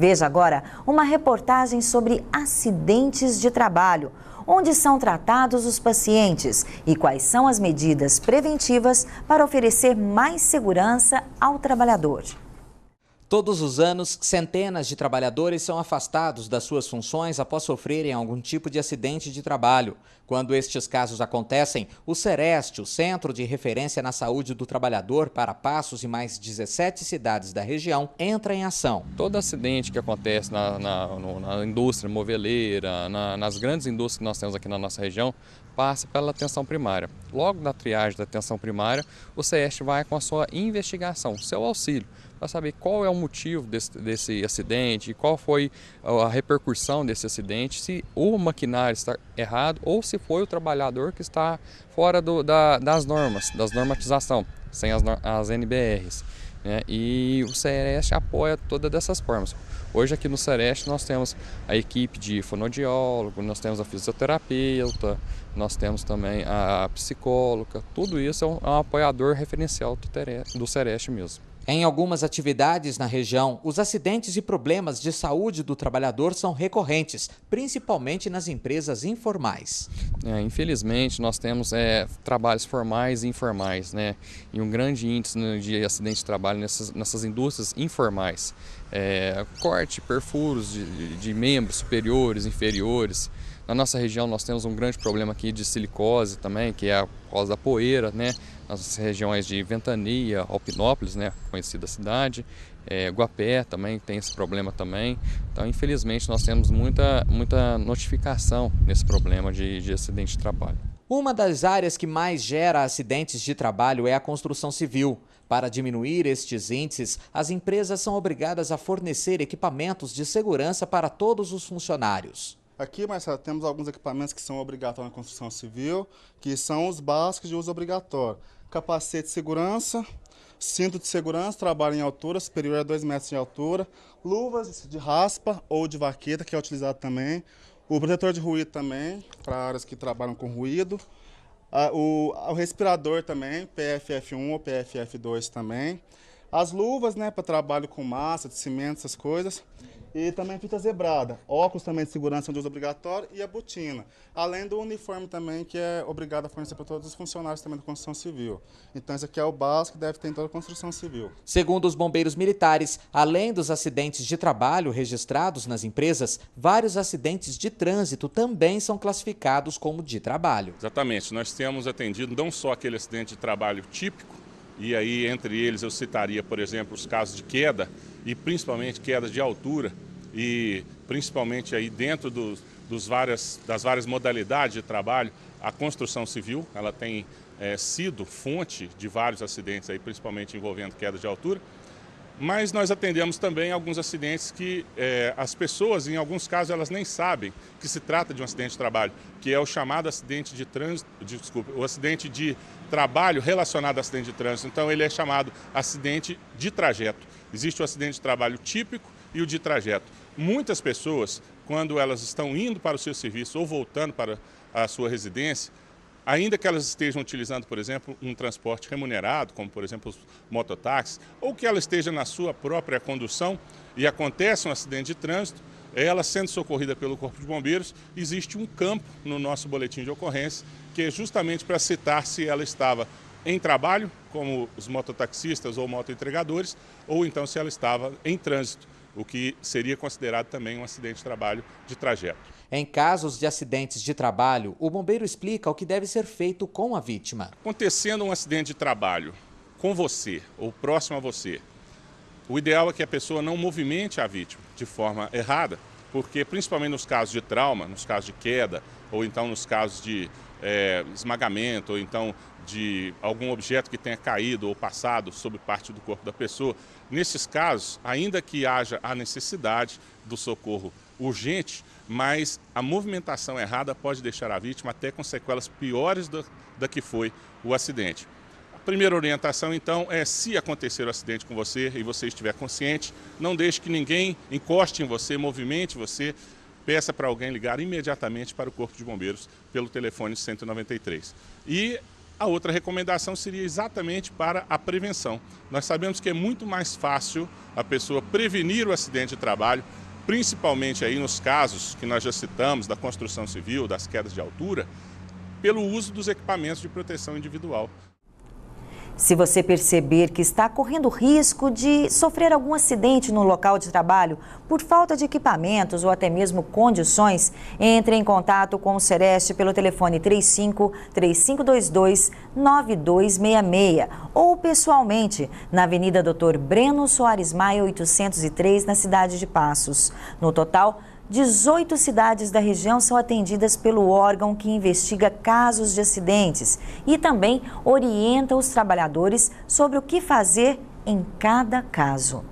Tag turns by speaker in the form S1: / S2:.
S1: Veja agora uma reportagem sobre acidentes de trabalho. Onde são tratados os pacientes e quais são as medidas preventivas para oferecer mais segurança ao trabalhador.
S2: Todos os anos, centenas de trabalhadores são afastados das suas funções após sofrerem algum tipo de acidente de trabalho. Quando estes casos acontecem, o Sereste, o Centro de Referência na Saúde do Trabalhador para Passos e mais 17 cidades da região, entra em ação.
S3: Todo acidente que acontece na indústria moveleira, nas grandes indústrias que nós temos aqui na nossa região, passa pela atenção primária. Logo na triagem da atenção primária, o CEST vai com a sua investigação, seu auxílio, para saber qual é o motivo desse acidente, qual foi a repercussão desse acidente, se o maquinário está errado ou se foi o trabalhador que está fora das normas, das normatização, sem as NBRs. E o Sereste apoia todas dessas formas. Hoje aqui no Sereste nós temos a equipe de fonoaudiólogo, nós temos a fisioterapeuta, nós temos também a psicóloga, tudo isso é um apoiador referencial do Sereste mesmo.
S2: Em algumas atividades na região, os acidentes e problemas de saúde do trabalhador são recorrentes, principalmente nas empresas informais.
S3: Infelizmente, nós temos trabalhos formais e informais, e um grande índice de acidente de trabalho nessas indústrias informais. Corte, perfuros de membros superiores, inferiores. Na nossa região nós temos um grande problema aqui de silicose também, que é por causa da poeira, nas regiões de Ventania, Alpinópolis, conhecida cidade, Guapé também tem esse problema também. Então, infelizmente, nós temos muita notificação nesse problema de acidente de trabalho.
S2: Uma das áreas que mais gera acidentes de trabalho é a construção civil. Para diminuir estes índices, as empresas são obrigadas a fornecer equipamentos de segurança para todos os funcionários.
S4: Aqui, Marcelo, temos alguns equipamentos que são obrigatórios na construção civil, que são os básicos de uso obrigatório. Capacete de segurança, cinto de segurança, trabalho em altura, superior a 2 metros de altura, luvas de raspa ou de vaqueta, que é utilizado também, o protetor de ruído também, para áreas que trabalham com ruído, o respirador também, PFF1 ou PFF2 também, as luvas, para trabalho com massa, de cimento, essas coisas, e também fita zebrada, óculos também de segurança de uso obrigatório e a botina, além do uniforme também que é obrigado a fornecer para todos os funcionários também da construção civil. Então esse aqui é o básico que deve ter em toda a construção civil.
S2: Segundo os bombeiros militares, além dos acidentes de trabalho registrados nas empresas, vários acidentes de trânsito também são classificados como de trabalho.
S5: Exatamente, nós temos atendido não só aquele acidente de trabalho típico, e aí entre eles eu citaria, por exemplo, os casos de queda, e principalmente queda de altura, e principalmente aí dentro das várias modalidades de trabalho, a construção civil, ela tem sido fonte de vários acidentes, aí, principalmente envolvendo queda de altura, mas nós atendemos também alguns acidentes que as pessoas, em alguns casos, elas nem sabem que se trata de um acidente de trabalho, que é o chamado acidente de trânsito, o acidente de trabalho relacionado a acidente de trânsito. Então ele é chamado acidente de trajeto. Existe o acidente de trabalho típico e o de trajeto. Muitas pessoas, quando elas estão indo para o seu serviço ou voltando para a sua residência, ainda que elas estejam utilizando, por exemplo, um transporte remunerado, como por exemplo os mototáxis, ou que ela esteja na sua própria condução e acontece um acidente de trânsito, ela sendo socorrida pelo Corpo de Bombeiros, existe um campo no nosso boletim de ocorrência, que é justamente para citar se ela estava em trabalho, como os mototaxistas ou motoentregadores, ou então se ela estava em trânsito, o que seria considerado também um acidente de trabalho de trajeto.
S2: Em casos de acidentes de trabalho, o bombeiro explica o que deve ser feito com a vítima.
S5: Acontecendo um acidente de trabalho com você ou próximo a você, o ideal é que a pessoa não movimente a vítima de forma errada, porque principalmente nos casos de trauma, nos casos de queda, ou então nos casos de esmagamento, ou então de algum objeto que tenha caído ou passado sobre parte do corpo da pessoa, nesses casos, ainda que haja a necessidade do socorro urgente, mas a movimentação errada pode deixar a vítima até com sequelas piores da que foi o acidente. A primeira orientação, então, é se acontecer o acidente com você e você estiver consciente, não deixe que ninguém encoste em você, movimente você, peça para alguém ligar imediatamente para o Corpo de Bombeiros pelo telefone 193. E A outra recomendação seria exatamente para a prevenção. Nós sabemos que é muito mais fácil a pessoa prevenir o acidente de trabalho, principalmente aí nos casos que nós já citamos, da construção civil, das quedas de altura, pelo uso dos equipamentos de proteção individual.
S1: Se você perceber que está correndo risco de sofrer algum acidente no local de trabalho por falta de equipamentos ou até mesmo condições, entre em contato com o Sereste pelo telefone 35-3522-9266 ou pessoalmente na Avenida Dr. Breno Soares Maia, 803, na cidade de Passos. No total, 18 cidades da região são atendidas pelo órgão que investiga casos de acidentes e também orienta os trabalhadores sobre o que fazer em cada caso.